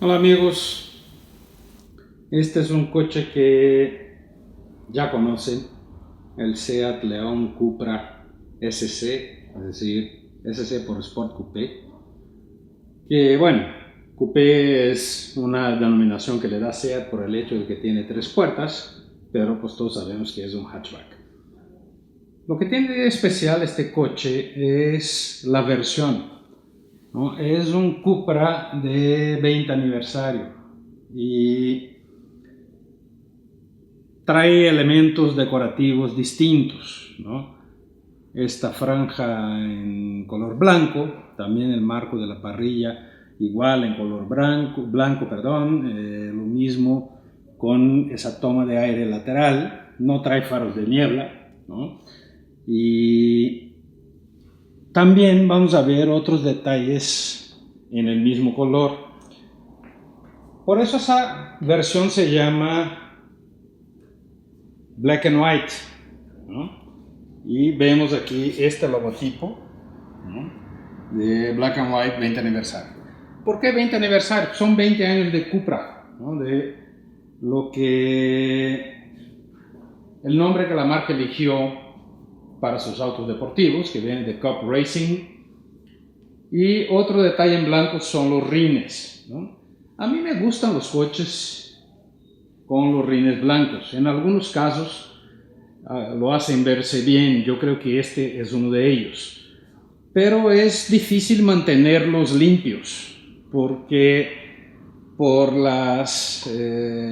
Hola amigos, este es un coche que ya conocen, el Seat León Cupra SC, es decir, SC por Sport Coupé, que bueno, Coupé es una denominación que le da Seat por el hecho de que tiene 3 puertas, pero pues todos sabemos que es un hatchback. Lo que tiene de especial este coche es la versión, ¿no? Es un Cupra de 20 aniversario y trae elementos decorativos distintos, ¿no? Esta franja en color blanco, también el marco de la parrilla igual en color blanco, lo mismo con esa toma de aire lateral, no trae faros de niebla, ¿no? Y también vamos a ver otros detalles en el mismo color. Por eso esa versión se llama Black and White, ¿no? Y vemos aquí este logotipo, ¿no? De Black and White 20 aniversario. ¿Por qué 20 aniversario? Son 20 años de Cupra, ¿no? De lo que el nombre que la marca eligió para sus autos deportivos, que viene de Cup Racing. Y otro detalle en blanco son los rines, ¿no? A mí me gustan los coches con los rines blancos. En algunos casos lo hacen verse bien. Yo creo que este es uno de ellos. Pero es difícil mantenerlos limpios porque por las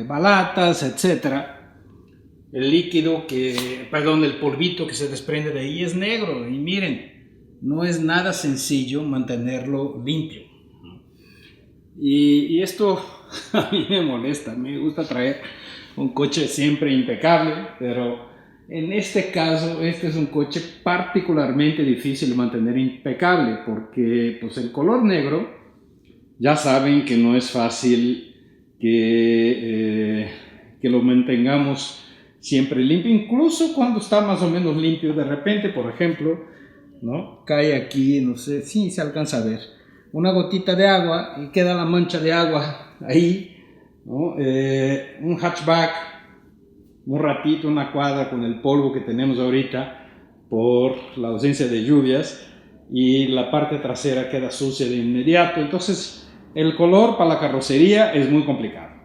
balatas, etcétera, el polvito que se desprende de ahí es negro. Y miren, no es nada sencillo mantenerlo limpio. Y esto a mí me molesta. Me gusta traer un coche siempre impecable, pero en este caso, este es un coche particularmente difícil de mantener impecable porque pues, el color negro, ya saben que no es fácil que lo mantengamos siempre limpio, incluso cuando está más o menos limpio. De repente, por ejemplo, ¿no? Cae aquí, no sé si se alcanza a ver, una gotita de agua y queda la mancha de agua ahí, ¿no? Un hatchback, un ratito, una cuadra con el polvo que tenemos ahorita por la ausencia de lluvias y la parte trasera queda sucia de inmediato. Entonces el color para la carrocería es muy complicado.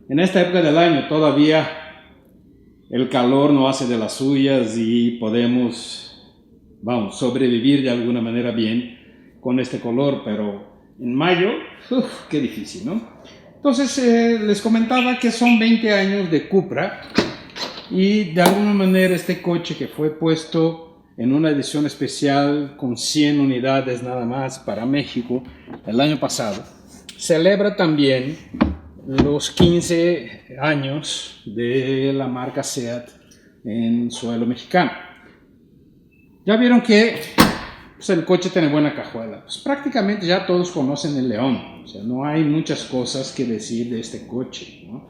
En esta época del año todavía el calor no hace de las suyas y podemos, sobrevivir de alguna manera bien con este color, pero en mayo, qué difícil, ¿no? Entonces les comentaba que son 20 años de Cupra y de alguna manera este coche que fue puesto en una edición especial con 100 unidades nada más para México el año pasado, celebra también los 15 años de la marca Seat en suelo mexicano. Ya vieron que pues, el coche tiene buena cajuela. Pues, prácticamente ya todos conocen el León. O sea, no hay muchas cosas que decir de este coche, ¿no?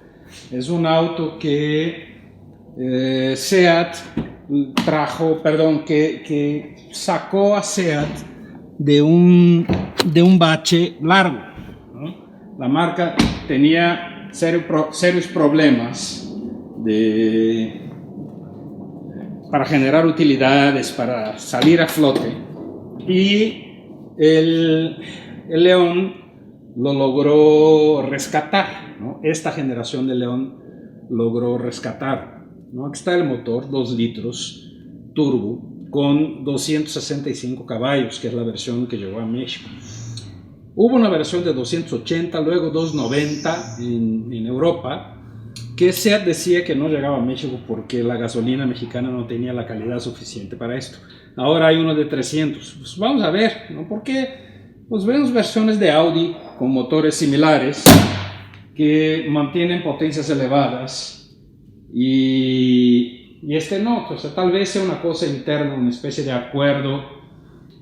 Es un auto que Seat que sacó a Seat de un bache largo, ¿no? La marca tenía serios problemas para generar utilidades, para salir a flote, y el León lo logró rescatar, ¿no? Esta generación de León logró rescatar, ¿no? Aquí está el motor 2 litros turbo con 265 caballos, que es la versión que llegó a México. Hubo una versión de 280, luego 290 en Europa, que Seat decía que no llegaba a México porque la gasolina mexicana no tenía la calidad suficiente para esto. Ahora hay uno de 300. Pues vamos a ver, ¿no? Porque pues vemos versiones de Audi con motores similares que mantienen potencias elevadas y este no. O sea, tal vez sea una cosa interna, una especie de acuerdo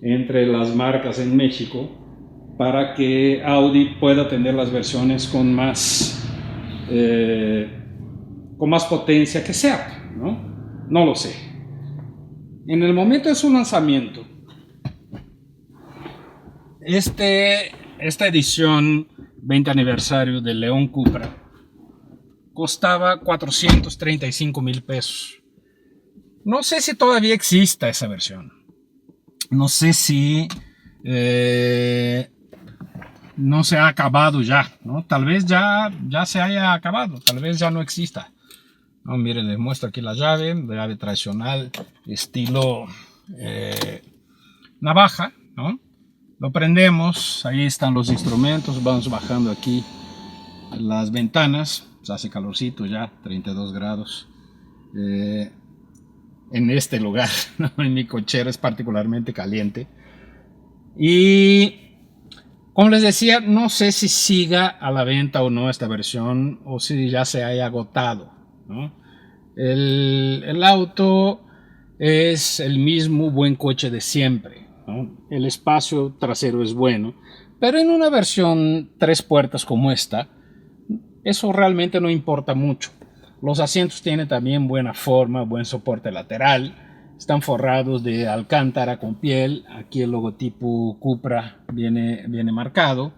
entre las marcas en México para que Audi pueda tener las versiones con más potencia que Seat, ¿no? No lo sé. En el momento de su lanzamiento, esta edición 20 aniversario del León Cupra, costaba 435,000 pesos. No sé si todavía exista esa versión. No sé si no se ha acabado ya, ¿no? Tal vez ya se haya acabado, tal vez ya no exista. No, miren, les muestro aquí la llave tradicional, estilo navaja, ¿no? Lo prendemos, ahí están los instrumentos, vamos bajando aquí las ventanas, se hace calorcito ya, 32 grados. En este lugar, ¿no? En mi cochera es particularmente caliente. Y como les decía, no sé si siga a la venta o no esta versión o si ya se haya agotado, ¿no? El auto es el mismo buen coche de siempre, ¿no? El espacio trasero es bueno, pero en una versión 3 puertas como esta, eso realmente no importa mucho. Los asientos tienen también buena forma, buen soporte lateral, están forrados de alcántara con piel. Aquí el logotipo Cupra viene marcado.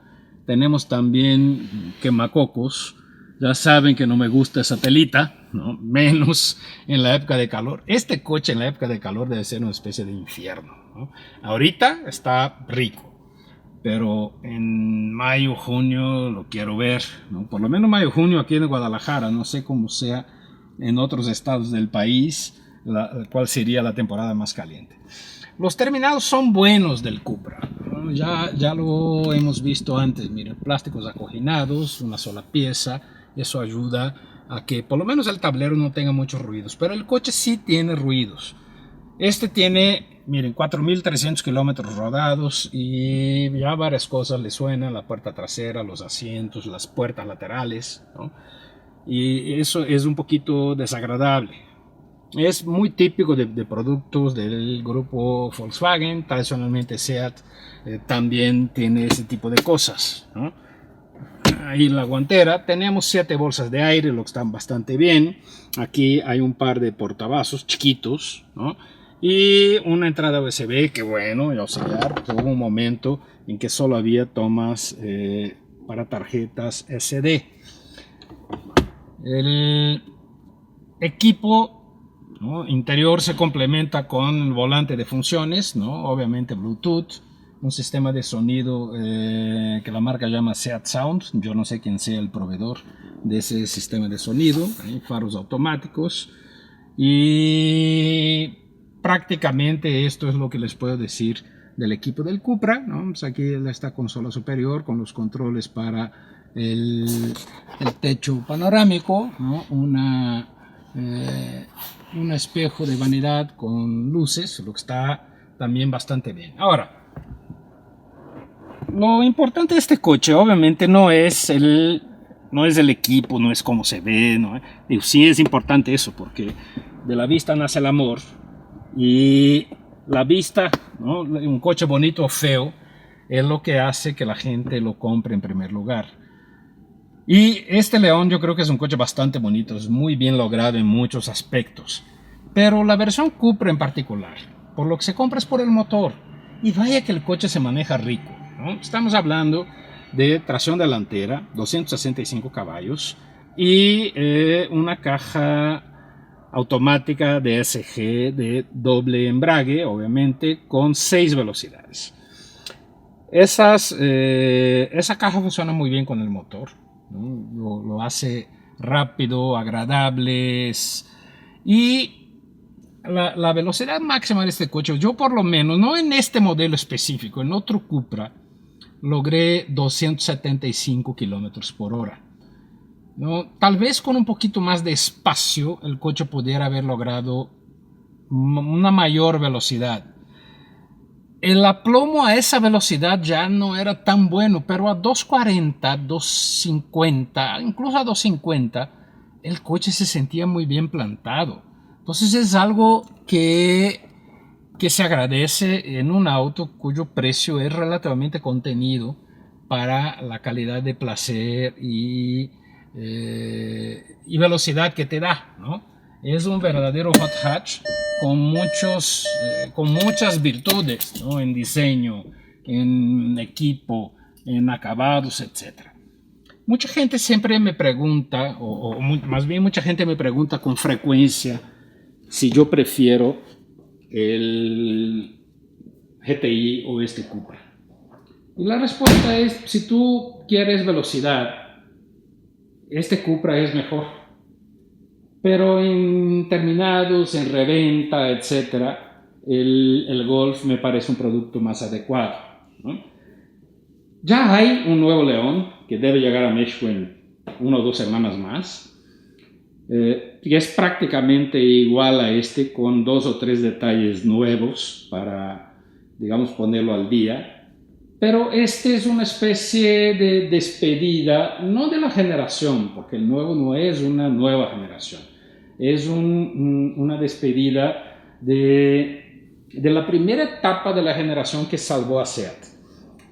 Tenemos también quemacocos. Ya saben que no me gusta esa telita, ¿no? Menos en la época de calor. Este coche en la época de calor debe ser una especie de infierno, ¿no? Ahorita está rico, pero en mayo, junio lo quiero ver, ¿no? Por lo menos mayo, junio aquí en Guadalajara. No sé cómo sea en otros estados del país, cuál sería la temporada más caliente. Los terminados son buenos del Cupra, ¿no? Ya lo hemos visto antes. Miren, plásticos acoginados, una sola pieza. Eso ayuda a que por lo menos el tablero no tenga muchos ruidos, pero el coche sí tiene ruidos. Este tiene, miren, 4.300 kilómetros rodados y ya varias cosas le suenan: la puerta trasera, los asientos, las puertas laterales, ¿no? Y eso es un poquito desagradable. Es muy típico de productos del grupo Volkswagen. Tradicionalmente Seat también tiene ese tipo de cosas, ¿no? Ahí la guantera tenemos 7 bolsas de aire, lo que están bastante bien. Aquí hay un par de portavasos chiquitos, ¿no? Y una entrada USB, que bueno, ya auxiliar. Hubo un momento en que solo había tomas para tarjetas SD. El equipo, ¿no?, interior se complementa con el volante de funciones, ¿no? Obviamente Bluetooth, un sistema de sonido que la marca llama Seat Sound. Yo no sé quién sea el proveedor de ese sistema de sonido. Faros automáticos y prácticamente esto es lo que les puedo decir del equipo del Cupra, ¿no? Pues aquí esta consola superior con los controles para el techo panorámico, ¿no? Un espejo de vanidad con luces, lo que está también bastante bien. Ahora, lo importante de este coche obviamente no es el equipo, no es cómo se ve, ¿no? Sí es importante eso, porque de la vista nace el amor. Y la vista, ¿no?, un coche bonito o feo, es lo que hace que la gente lo compre en primer lugar. Y este León yo creo que es un coche bastante bonito, es muy bien logrado en muchos aspectos. Pero la versión Cupra en particular, por lo que se compra es por el motor. Y vaya que el coche se maneja rico, ¿no? Estamos hablando de tracción delantera, 265 caballos y una caja automática DSG de doble embrague, obviamente, con 6 velocidades. Esa caja funciona muy bien con el motor, ¿no? Lo hace rápido, agradable. Y la velocidad máxima de este coche, yo por lo menos, no en este modelo específico, en otro Cupra, logré 275 kilómetros por hora, ¿no? Tal vez con un poquito más de espacio el coche pudiera haber logrado una mayor velocidad. El aplomo a esa velocidad ya no era tan bueno, pero a 240, 250, incluso a 250, el coche se sentía muy bien plantado. Entonces es algo que se agradece en un auto cuyo precio es relativamente contenido para la calidad de placer y velocidad que te da, ¿no? Es un verdadero hot hatch con muchas virtudes, ¿no?, en diseño, en equipo, en acabados, etc. Mucha gente siempre me pregunta, más bien mucha gente me pregunta con frecuencia si yo prefiero el GTI o este Cupra. Y la respuesta es, si tú quieres velocidad, este Cupra es mejor. Pero en terminados, en reventa, etcétera, el Golf me parece un producto más adecuado, ¿no? Ya hay un nuevo León que debe llegar a México en 1 o 2 semanas más, que es prácticamente igual a este, con 2 o 3 detalles nuevos para, digamos, ponerlo al día. Pero este es una especie de despedida, no de la generación, porque el nuevo no es una nueva generación, es una despedida de la primera etapa de la generación que salvó a SEAT.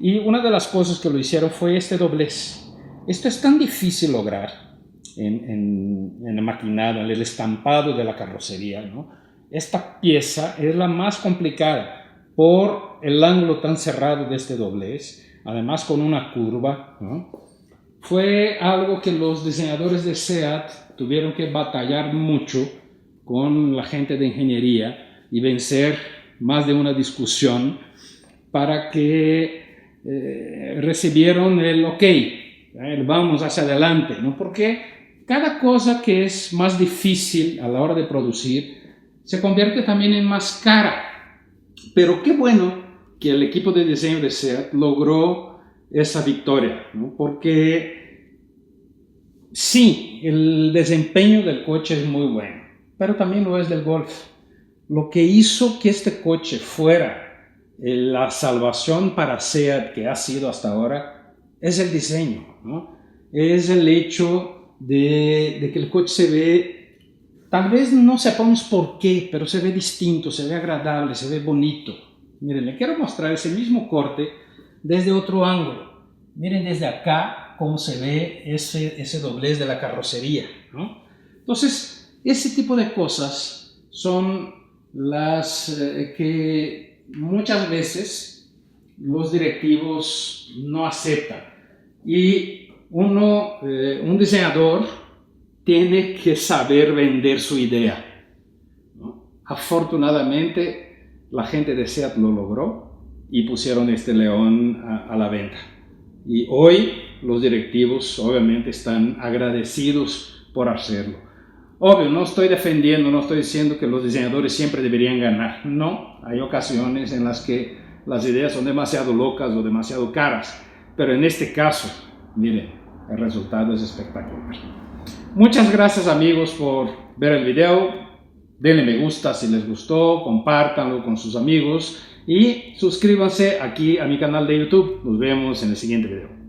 Y una de las cosas que lo hicieron fue este doblez. Esto es tan difícil lograr en el maquinado, en el estampado de la carrocería, ¿no? Esta pieza es la más complicada por el ángulo tan cerrado de este doblez, además con una curva, ¿no? Fue algo que los diseñadores de SEAT tuvieron que batallar mucho con la gente de ingeniería y vencer más de una discusión para que recibieron el ok, vamos hacia adelante, ¿no? Porque cada cosa que es más difícil a la hora de producir se convierte también en más cara. Pero qué bueno que el equipo de diseño de SEAT logró esa victoria, ¿no? Porque sí, el desempeño del coche es muy bueno, pero también lo es del Golf. Lo que hizo que este coche fuera la salvación para SEAT que ha sido hasta ahora es el diseño, ¿no? Es el hecho de que el coche se ve, tal vez no sepamos por qué, pero se ve distinto, se ve agradable, se ve bonito. Miren, le quiero mostrar ese mismo corte desde otro ángulo. Miren desde acá cómo se ve ese doblez de la carrocería, ¿no? Entonces, ese tipo de cosas son las que muchas veces los directivos no aceptan, y un diseñador tiene que saber vender su idea, ¿no? Afortunadamente la gente de SEAT lo logró y pusieron este León a la venta, y hoy los directivos obviamente están agradecidos por hacerlo. Obvio, no estoy defendiendo, no estoy diciendo que los diseñadores siempre deberían ganar. No, hay ocasiones en las que las ideas son demasiado locas o demasiado caras. Pero en este caso, miren, el resultado es espectacular. Muchas gracias amigos por ver el video. Denle me gusta si les gustó, compártanlo con sus amigos y suscríbanse aquí a mi canal de YouTube. Nos vemos en el siguiente video.